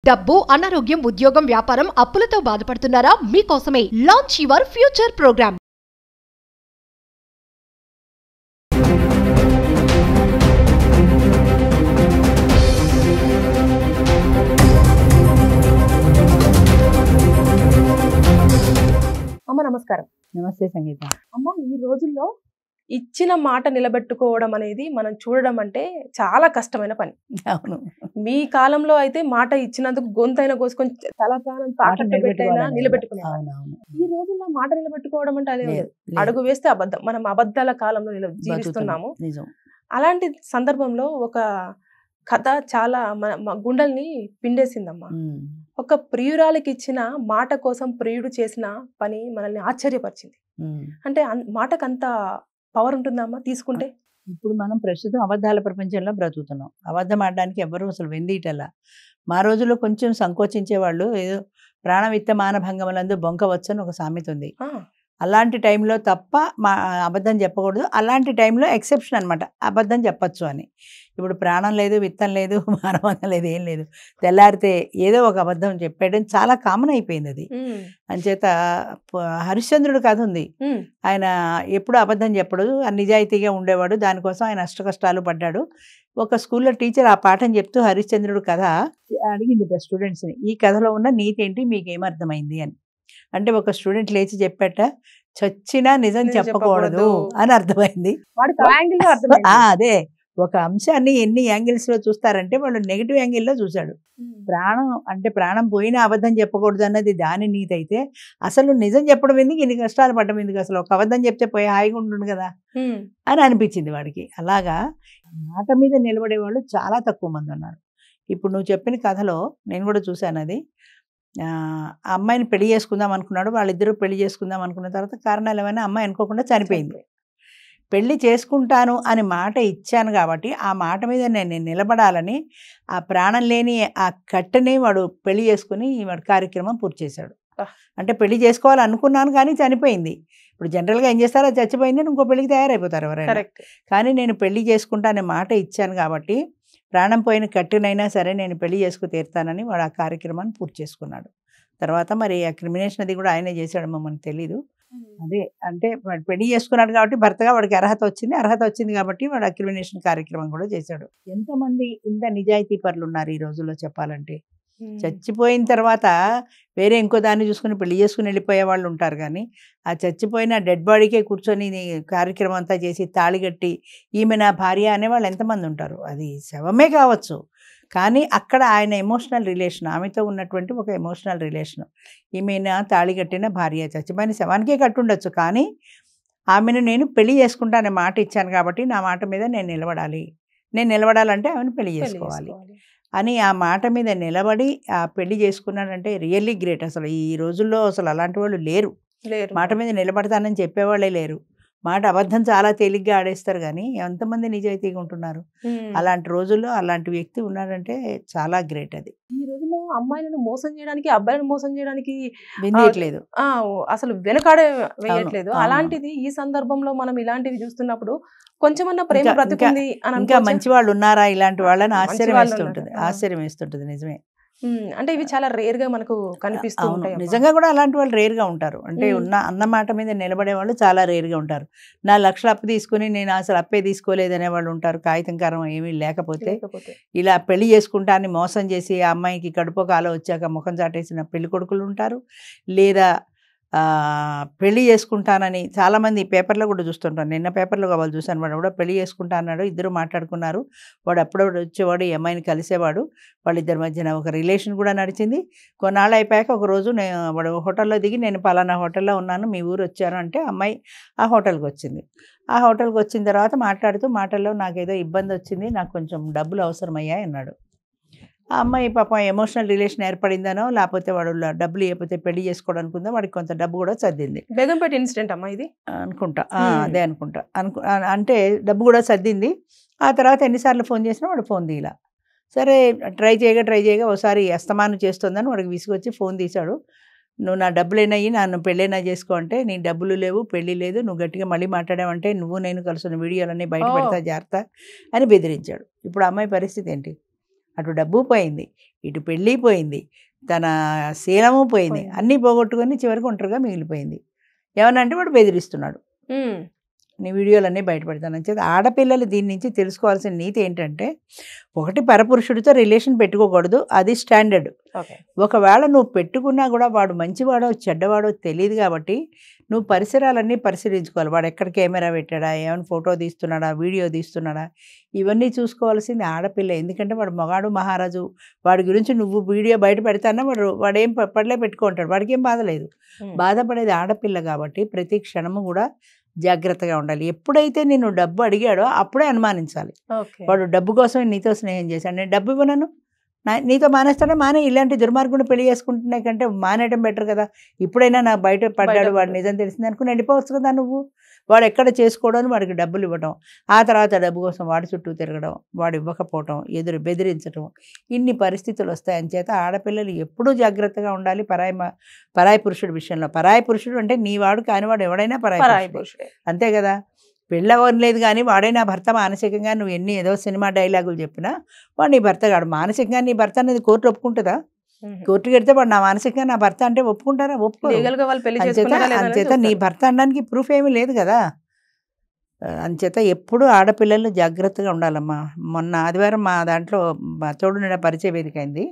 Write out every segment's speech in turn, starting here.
డబ్బు, అనారోగ్యం, ఉద్యోగం, వ్యాపారం, అప్పులతో బాధపడుతున్నారా? మీకోసమే లాంచ్ యువర్ ఫ్యూచర్ ప్రోగ్రామ్. అమ్మ నమస్కారం. నమస్తే సంగీత. అమ్మ, ఈ రోజుల్లో ఇచ్చిన మాట నిలబెట్టుకోవడం అనేది మనం చూడడం అంటే చాలా కష్టమైన పని. అవును, మీ కాలంలో అయితే మాట ఇచ్చినందుకు గొంతైనా కోసుకొని తల ప్రాణం తాకట్టు పెట్టైనా నిలబెట్టుకునే. ఈ రోజుల్లో మాట నిలబెట్టుకోవడం అంటే అదే లేదు. అడుగు వేస్తే అబద్ధం. మనం అబద్ధాల కాలంలో జీవిస్తున్నాము. అలాంటి సందర్భంలో ఒక కథ చాలా మన గుండెల్ని పిండేసిందమ్మా. ఒక ప్రియురాలికి ఇచ్చిన మాట కోసం ప్రియుడు చేసిన పని మనల్ని ఆశ్చర్యపరిచింది. అంటే మాటకు అంత పవర్ ఉంటుందమ్మా తీసుకుంటే? ఇప్పుడు మనం ప్రస్తుతం అబద్ధాల ప్రపంచంలో బ్రతుకుతున్నాం. అబద్ధం ఆడడానికి ఎవరు అసలు వెందిటలా. మా రోజుల్లో కొంచెం సంకోచించేవాళ్ళు. ఏదో ప్రాణవిత్త మానభంగములందు బొంకవచ్చు అని ఒక సామెత ఉంది. అలాంటి టైంలో తప్ప అబద్ధం చెప్పకూడదు. అలాంటి టైంలో ఎక్సెప్షన్ అనమాట, అబద్ధం చెప్పచ్చు అని. ఇప్పుడు ప్రాణం లేదు, విత్తం లేదు, మానవంగం లేదు, ఏం లేదు. తెల్లారితే ఏదో ఒక అబద్ధం చెప్పేయడం చాలా కామన్ అయిపోయింది అది. అంచేత హరిశ్చంద్రుడు కథ ఉంది. ఆయన ఎప్పుడు అబద్ధం చెప్పడు, నిజాయితీగా ఉండేవాడు. దానికోసం ఆయన అష్టకష్టాలు పడ్డాడు. ఒక స్కూల్లో టీచర్ ఆ పాఠం చెప్తూ హరిశ్చంద్రుడు కథ అడిగింది స్టూడెంట్స్ని, ఈ కథలో ఉన్న నీతి ఏంటి, మీకు ఏమర్థమైంది అని. అంటే ఒక స్టూడెంట్ లేచి చెప్పేట, చచ్చినా నిజం చెప్పకూడదు అని అర్థమైంది. అదే ఒక అంశాన్ని ఎన్ని యాంగిల్స్ లో చూస్తారంటే వాళ్ళు నెగిటివ్ యాంగిల్లో చూశాడు. ప్రాణం అంటే ప్రాణం పోయినా అబద్ధం చెప్పకూడదు అన్నది దాని నీతి అయితే, అసలు నిజం చెప్పడం ఎందుకు, ఇన్ని కష్టాలు పడడం ఎందుకు, అసలు ఒక అబద్ధం చెప్తే పోయి హాయిగా ఉంటుంది కదా అని అనిపించింది వాడికి. అలాగా మాట మీద నిలబడే వాళ్ళు చాలా తక్కువ మంది ఉన్నారు. ఇప్పుడు నువ్వు చెప్పిన కథలో నేను కూడా చూశాను. అది ఆ అమ్మాయిని పెళ్లి చేసుకుందాం అనుకున్నాడు. వాళ్ళిద్దరూ పెళ్లి చేసుకుందాం అనుకున్న తర్వాత కారణాలు ఏమైనా అమ్మాయి అనుకోకుండా చనిపోయింది. పెళ్లి చేసుకుంటాను అని మాట ఇచ్చాను కాబట్టి ఆ మాట మీద నేను నిలబడాలని ఆ ప్రాణం లేని ఆ కట్టెని వాడు పెళ్లి చేసుకుని వాడు కార్యక్రమం పూర్తి చేశాడు. అంటే పెళ్లి చేసుకోవాలనుకున్నాను కానీ చనిపోయింది. ఇప్పుడు జనరల్గా ఏం చేస్తారో, అది చచ్చిపోయింది, ఇంకో పెళ్లికి తయారైపోతారు ఎవరైనా. కానీ నేను పెళ్లి చేసుకుంటా అనే మాట ఇచ్చాను కాబట్టి ప్రాణం పోయిన కట్టునైనా సరే నేను పెళ్లి చేసుకు తీరుతానని వాడు ఆ కార్యక్రమాన్ని పూర్తి చేసుకున్నాడు. తర్వాత మరి ఆ క్రిమినేషన్ అది కూడా ఆయనే చేశాడేమో మనకు తెలీదు. అదే అంటే వాడు పెళ్లి చేసుకున్నాడు కాబట్టి భర్తగా వాడికి అర్హత వచ్చింది కాబట్టి వాడు ఆ క్రిమినేషన్ కార్యక్రమం కూడా చేశాడు. ఎంతమంది ఇంత నిజాయితీ పరులు ఉన్నారు ఈ రోజుల్లో చెప్పాలంటే. చచ్చిపోయిన తర్వాత వేరే ఇంకో దాన్ని చూసుకుని పెళ్లి చేసుకుని వెళ్ళిపోయే వాళ్ళు ఉంటారు. కానీ ఆ చచ్చిపోయిన డెడ్ బాడీకే కూర్చొని కార్యక్రమం అంతా చేసి తాళిగట్టి ఈమె నా భార్య అనేవాళ్ళు ఎంతమంది ఉంటారు. అది శవమే కావచ్చు, కానీ అక్కడ ఆయన ఎమోషనల్ రిలేషన్, ఆమెతో ఉన్నటువంటి ఒక ఎమోషనల్ రిలేషన్. ఈమె నా తాళిగట్టిన భార్య, చచ్చిపోయిన శవానికే కట్టుండొచ్చు, కానీ ఆమెను నేను పెళ్లి చేసుకుంటా అనే మాట ఇచ్చాను కాబట్టి నా మాట మీద నేను నిలబడాలంటే ఆమెను పెళ్లి చేసుకోవాలి అని ఆ మాట మీద నిలబడి ఆ పెళ్లి చేసుకున్నాడంటే రియల్లీ గ్రేట్. అసలు ఈ రోజుల్లో అసలు అలాంటి వాళ్ళు లేరు. మాట మీద నిలబడతానని చెప్పేవాళ్ళే లేరు. మాట అబద్ధం చాలా తేలిగ్గా ఆడేస్తారు, కానీ ఎంతమంది నిజాయితీగా ఉంటున్నారు. అలాంటి రోజుల్లో అలాంటి వ్యక్తి ఉన్నాడంటే చాలా గ్రేట్. అది ఈ రోజుల్లో అమ్మాయిలను మోసం చేయడానికి, అబ్బాయిలను మోసం చేయడానికి వినట్లేదు, అసలు వెనకాడే వేయట్లేదు. అలాంటిది ఈ సందర్భంలో మనం ఇలాంటివి చూస్తున్నప్పుడు కొంచెమన్నా ప్రేమ బ్రతుకుంది అని ఇంకా మంచి వాళ్ళు ఉన్నారా ఇలాంటి వాళ్ళని ఆశ్చర్యం వేస్తుంటుంది. నిజమే. అంటే ఇవి చాలా రేర్ గా మనకు కనిపిస్తూ ఉంటాయి. నిజంగా కూడా అలాంటి వాళ్ళు రేర్ గా ఉంటారు. అంటే అన్న మాట మీద నిలబడే వాళ్ళు చాలా రేర్ గా ఉంటారు. 4 లక్షలు అప్పు తీసుకుని నేను అసలు అప్పే తీసుకోలేదనే వాళ్ళు ఉంటారు. కాగితంకారం ఏమీ లేకపోతే ఇలా పెళ్లి చేసుకుంటా అని మోసం చేసి ఆ అమ్మాయికి కడుపు కాలో వచ్చాక ముఖం చాటేసిన పెళ్లి కొడుకులు ఉంటారు. లేదా పెళ్లి చేసుకుంటానని చాలామంది పేపర్లో కూడా చూస్తుంటాను. నిన్న పేపర్లో వాళ్ళు చూశాను. వాడు కూడా పెళ్లి చేసుకుంటా అన్నాడు, ఇద్దరు మాట్లాడుకున్నారు. వాడు అప్పుడప్పుడు వచ్చేవాడు, ఈ అమ్మాయిని కలిసేవాడు. వాళ్ళిద్దరి మధ్యన ఒక రిలేషన్ కూడా నడిచింది. కొన్నాళ్ళు అయిపోయాక ఒకరోజు వాడు హోటల్లో దిగి, నేను పలానా హోటల్లో ఉన్నాను, మీ ఊరు వచ్చాను అంటే అమ్మాయి ఆ హోటల్కి వచ్చింది. ఆ హోటల్కి వచ్చిన తర్వాత మాటల్లో నాకేదో ఇబ్బంది వచ్చింది, నాకు కొంచెం డబ్బులు అవసరమయ్యాయి అన్నాడు. ఆ అమ్మాయి పాపం ఎమోషనల్ రిలేషన్ ఏర్పడిందనో లేకపోతే వాడు డబ్బులు ఇవ్వకపోతే పెళ్లి చేసుకోవడం అనుకుందా, వాడికి కొంత డబ్బు కూడా సర్దింది. బేగంపేట ఇన్సిడెంట్ అమ్మా ఇది అనుకుంటా. అదే అనుకుంటా. అంటే డబ్బు కూడా సర్దింది. ఆ తర్వాత ఎన్నిసార్లు ఫోన్ చేసినా వాడు ఫోన్ తీయలా. సరే ట్రై చేయగా ఒకసారి అస్తమానం చేస్తుందని వాడికి విసుగొచ్చి ఫోన్ తీశాడు. నువ్వు నా డబ్బులైనాయి, నన్ను పెళ్ళైనా చేసుకో అంటే, నీ డబ్బులు లేవు, పెళ్ళి లేదు, నువ్వు గట్టిగా మళ్ళీ మాట్లాడావంటే నేను కలిసిన వీడియోలన్నీ బయట పెడతా జాగ్రత్త అని బెదిరించాడు. ఇప్పుడు అమ్మాయి పరిస్థితి ఏంటి? అటు డబ్బు పోయింది, ఇటు పెళ్ళి పోయింది, తన శీలము పోయింది, అన్నీ పోగొట్టుకొని చివరికి ఒంటరిగా మిగిలిపోయింది. ఏమన్నా అంటే వాడు బెదిరిస్తున్నాడు, నీ వీడియోలన్నీ బయటపెడతానని చెప్పి. ఆడపిల్లలు దీని నుంచి తెలుసుకోవాల్సిన నీతి ఏంటంటే, ఒకటి పరపురుషుడితో రిలేషన్ పెట్టుకోకూడదు, అది స్టాండర్డ్. ఒకవేళ నువ్వు పెట్టుకున్నా కూడా వాడు మంచివాడో చెడ్డవాడో తెలియదు కాబట్టి నువ్వు పరిసరాలన్నీ పరిశీలించుకోవాలి. వాడు ఎక్కడ కెమెరా పెట్టాడా, ఏమైనా ఫోటో తీస్తున్నాడా, వీడియో తీస్తున్నాడా, ఇవన్నీ చూసుకోవాల్సింది ఆడపిల్ల. ఎందుకంటే వాడు మగాడు మహారాజు, వాడి గురించి నువ్వు వీడియో బయట పెడతానా వాడేం పడలే పెట్టుకుంటాడు, వాడికి ఏం బాధ లేదు. బాధపడేది ఆడపిల్ల కాబట్టి ప్రతి క్షణము కూడా జాగ్రత్తగా ఉండాలి. ఎప్పుడైతే నేను డబ్బు అడిగాడో అప్పుడే అనుమానించాలి. వాడు డబ్బు కోసం నీతో స్నేహం చేశాడు, నేను డబ్బు ఇవ్వనను, నీతో మానేస్తాడే, మానే. ఇలాంటి దుర్మార్గుని పెళ్లి చేసుకుంటున్నా కంటే మానేయడం బెటర్ కదా. ఇప్పుడైనా నాకు బయట పడ్డాడు, వాడు నిజం తెలిసింది అనుకుని వెళ్ళిపోవచ్చు కదా నువ్వు. వాడు ఎక్కడ చేసుకోవడం, వాడికి డబ్బులు ఇవ్వడం, ఆ తర్వాత డబ్బు కోసం వాడి చుట్టూ తిరగడం, వాడు ఇవ్వకపోవడం, ఎదురు బెదిరించడం, ఇన్ని పరిస్థితులు వస్తాయని చేత ఆడపిల్లలు ఎప్పుడూ జాగ్రత్తగా ఉండాలి పరాయి పురుషుడి విషయంలో. పరాయి పురుషుడు అంటే నీ వాడు కానివాడు ఎవడైనా పరాయి పురుషుడే, అంతే కదా. పెళ్ళవని లేదు కానీ వాడే నా భర్త మానసికంగా, నువ్వు ఎన్ని ఏదో సినిమా డైలాగులు చెప్పినా వాడు నీ భర్త కాడు. మానసికంగా నీ భర్త అనేది కోర్టు ఒప్పుకుంటుందా? కోర్టుకి వెళ్తే వాడు నా మానసికంగా నా భర్త అంటే ఒప్పుకుంటారా? ఒప్పుకోరు. అంచేత నీ భర్త అనడానికి ప్రూఫ్ ఏమీ లేదు కదా. అంచేత ఎప్పుడు ఆడపిల్లలు జాగ్రత్తగా ఉండాలమ్మా. మొన్న ఆదివారం మా దాంట్లో మా తోడు నిండా పరిచయ వేదిక అయింది.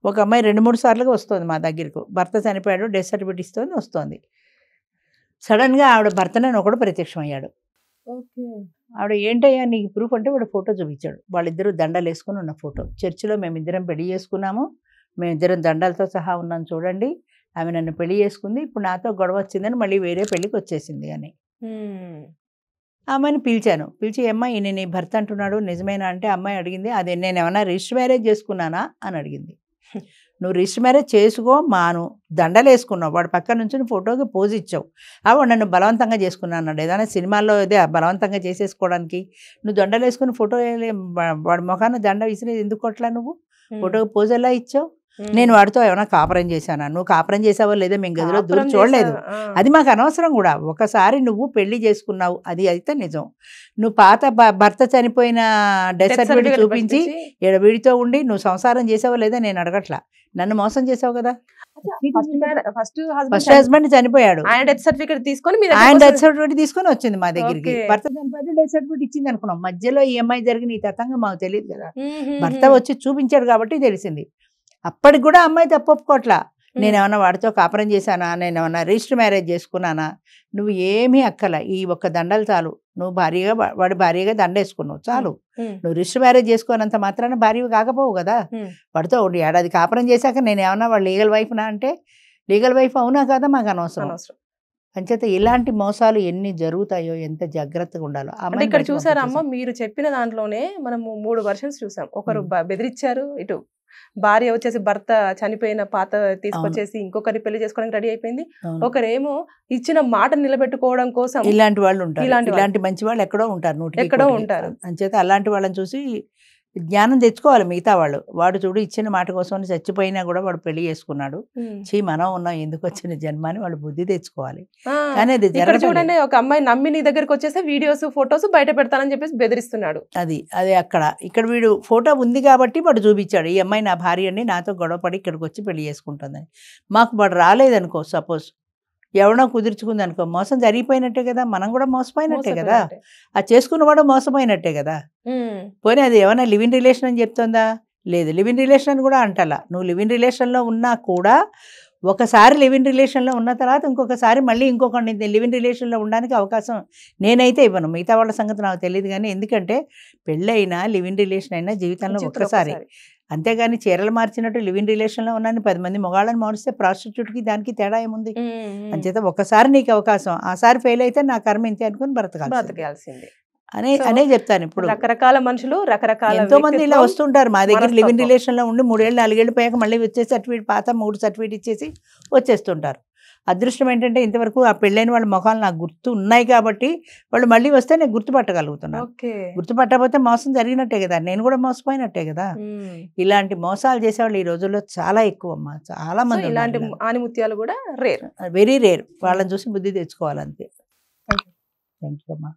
ఒక అమ్మాయి 2-3 సార్లుగా వస్తుంది మా దగ్గరకు. భర్త చనిపోయాడు, డెత్ సర్టిఫికేట్ ఇస్తుంది, వస్తుంది. సడన్గా ఆవిడ భర్తనే ఒకడు ప్రత్యక్షం అయ్యాడు. ఆవిడ ఏంటయ్యా నీకు ప్రూఫ్ అంటే వాడు ఫోటో చూపించాడు. వాళ్ళిద్దరూ దండలు వేసుకుని ఉన్న ఫోటో. చర్చిలో మేమిద్దరం పెళ్లి చేసుకున్నాము, మేమిద్దరం దండలతో సహా ఉన్నాం చూడండి, ఆమె నన్ను పెళ్లి చేసుకుంది, ఇప్పుడు నాతో గొడవ వచ్చిందని మళ్ళీ వేరే పెళ్లికి వచ్చేసింది అని. ఆమెను పిలిచాను. పిలిచి అమ్మాయి ఈయన నీ భర్త అంటున్నాడు నిజమేనా అంటే అమ్మాయి అడిగింది, అదే నేను ఏమన్నా రిజిస్టర్ మ్యారేజ్ చేసుకున్నానా అని అడిగింది. నువ్వు రిజిస్టర్ మ్యారేజ్ చేసుకో మాను, దండలు వేసుకున్నావు, వాడు పక్క నుంచి ఫోటోకి పోజ్ ఇచ్చావు, వాడు నన్ను బలవంతంగా చేసుకున్నా అన్నాడు. ఏదైనా సినిమాల్లో ఇదే బలవంతంగా చేసేసుకోవడానికి నువ్వు దండలు వేసుకుని ఫోటో వాడి ముఖాన్ని దండ విసిరేది ఎందుకు అట్లా? నువ్వు ఫోటోకి పోజ్ ఎలా ఇచ్చావు? నేను వాడితో ఏమైనా కాపురం చేశానా? నువ్వు కాపురం చేసావో లేదో మేము గదిలో దూరం చూడలేదు, అది మాకు అనవసరం కూడా. ఒకసారి నువ్వు పెళ్లి చేసుకున్నావు, అది అయితే నిజం. నువ్వు పాత భర్త చనిపోయిన డెత్ సర్టిఫికేట్ చూపించి వీడితో ఉండి నువ్వు సంసారం చేసావో లేదో నేను అడగట్లా, నన్ను మోసం చేసావు కదా. ఫస్ట్ హస్బెండ్ చనిపోయాడు, ఆయన డెత్ సర్టిఫికేట్ తీసుకొని వచ్చింది మా దగ్గరికి. భర్త చనిపోయాడు, డెత్ సర్టిఫికేట్ ఇచ్చింది అనుకున్నాం. మధ్యలో ఈ అమ్మాయి జరిగిన ఈ తతంగా మాకు తెలియదు కదా. భర్త వచ్చి చూపించాడు కాబట్టి తెలిసింది. అప్పటికి కూడా అమ్మాయి తప్పొప్పుకోట్లా. నేనేమన్నా వాడితో కాపురం చేశానా, నేనేమన్నా రిజిస్టర్ మ్యారేజ్ చేసుకున్నానా? నువ్వు ఏమీ అక్కల, ఈ ఒక్క దండలు చాలు. నువ్వు భార్యగా వాడి భార్యగా దండ వేసుకున్నావు చాలు. నువ్వు రిజిస్టర్ మ్యారేజ్ చేసుకోనంత మాత్రాన భార్య కాకపోవు కదా. వాడితో 1 ఏడాది కాపురం చేశాక నేనేమన్నా వాడు లీగల్ వైఫ్నా అంటే లీగల్ వైఫ్ అవునా కదా మాకు అనవసరం. అంచేత ఇలాంటి మోసాలు ఎన్ని జరుగుతాయో ఎంత జాగ్రత్తగా ఉండాలో. ఇక్కడ చూసారా అమ్మ, మీరు చెప్పిన దాంట్లోనే మనము 3 వర్షన్స్ చూసాం. ఒకరు బెదిరించారు, ఇటు భార్య వచ్చేసి భర్త చనిపోయిన పాత తీసుకొచ్చేసి ఇంకొకరి పెళ్లి చేసుకోవడానికి రెడీ అయిపోయింది. ఒకరేమో ఇచ్చిన మాట నిలబెట్టుకోవడం కోసం ఇలాంటి వాళ్ళు ఉంటారు. ఇలాంటి మంచి వాళ్ళు ఎక్కడో ఉంటారు, ఎక్కడో ఉంటారు. అంచేత అలాంటి వాళ్ళని చూసి జ్ఞానం తెచ్చుకోవాలి మిగతా వాళ్ళు. వాడు చూడు ఇచ్చిన మాట కోసం చచ్చిపోయినా కూడా వాడు పెళ్లి చేసుకున్నాడు, మనం ఉన్నాం ఎందుకు వచ్చిన జన్మ అని వాళ్ళు బుద్ధి తెచ్చుకోవాలి. కానీ అది చూడండి, ఒక అమ్మాయి నమ్మి నీ దగ్గరకు వచ్చేసి వీడియోస్ ఫొటోస్ బయట పెడతానని చెప్పేసి బెదిరిస్తున్నాడు. అది ఇక్కడ వీడు ఫోటో ఉంది కాబట్టి వాడు చూపించాడు, ఈ అమ్మాయి నా భార్య అని నాతో గొడవపడి ఇక్కడికి వచ్చి పెళ్లి చేసుకుంటుందని. మాకు వాడు రాలేదనుకో, సపోజ్ ఎవడో కుదుర్చుకుంది అనుకో, మోసం జరిగిపోయినట్టే కదా, మనం కూడా మోసపోయినట్టే కదా, ఆ చేసుకున్నవాడు మోసపోయినట్టే కదా. పోనీ అది ఏమైనా లివ్ ఇన్ రిలేషన్ అని చెప్తుందా? లేదు, లివ్ ఇన్ రిలేషన్ అని కూడా అంటలా. నువ్వు లివ్ ఇన్ రిలేషన్లో ఉన్నా కూడా ఒకసారి లివ్ ఇన్ రిలేషన్లో ఉన్న తర్వాత ఇంకొకసారి మళ్ళీ ఇంకొకరిని లివ్ ఇన్ రిలేషన్లో ఉండడానికి అవకాశం నేనైతే ఇవ్వను. మిగతా వాళ్ళ సంగతి నాకు తెలియదు కానీ, ఎందుకంటే పెళ్ళైనా లివ్ ఇన్ రిలేషన్ అయినా జీవితంలో ఒక్కసారి. అంతేగాని చీరలు మార్చినట్టు లివ్ ఇన్ రిలేషన్లో ఉన్నాను 10 మంది మొగాళ్ళని మారిస్తే ప్రాస్టిట్యూట్కి దానికి తేడా ఏముంది? అంచేత ఒకసారి నీకు అవకాశం, ఆసారి ఫెయిల్ అయితే నా కర్మ ఇంతే అనుకుని బ్రతకాల్సిందే అనే చెప్తాను. ఇప్పుడు రకరకాల మనుషులు రకరకాల ఎంతో మంది ఇలా వస్తుంటారు మా దగ్గర. లివ్ ఇన్ రిలేషన్లో ఉండి 3 ఏళ్ళు 4 ఏళ్ళు పోయాక మళ్ళీ వచ్చే సర్టిఫికేట్ పాత 3 సర్టిఫికేట్ ఇచ్చేసి వచ్చేస్తుంటారు. అదృష్టం ఏంటంటే ఇంతవరకు ఆ పెళ్ళైన వాళ్ళ ముఖాలు నాకు గుర్తు ఉన్నాయి కాబట్టి వాళ్ళు మళ్ళీ వస్తే నేను గుర్తుపట్టగలుగుతున్నాను. గుర్తుపట్టకపోతే మోసం జరిగినట్టే కదా, నేను కూడా మోసపోయినట్టే కదా. ఇలాంటి మోసాలు చేసేవాళ్ళు ఈ రోజుల్లో చాలా ఎక్కువ అమ్మా, చాలా మంది. ఇలాంటి ఆనిముత్యాలు కూడా రేర్, వెరీ రేర్. వాళ్ళని చూసి బుద్ధి తెచ్చుకోవాలంతే. థ్యాంక్ యూ అమ్మా.